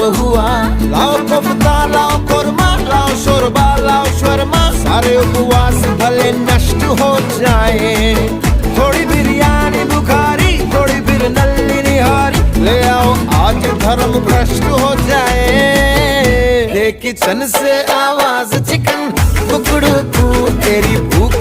खत्म हुआ। लाओ कोफ्ता, लाओ कोरमा, लाओ शोरबा, लाओ शर्मा, सारे उपवास भले नष्ट हो जाए। थोड़ी बिरयानी बुखारी, थोड़ी फिर नल्ली निहारी, ले आओ आज धर्म भ्रष्ट हो जाए। किचन से आवाज चिकन कुकड़ू, तेरी भूख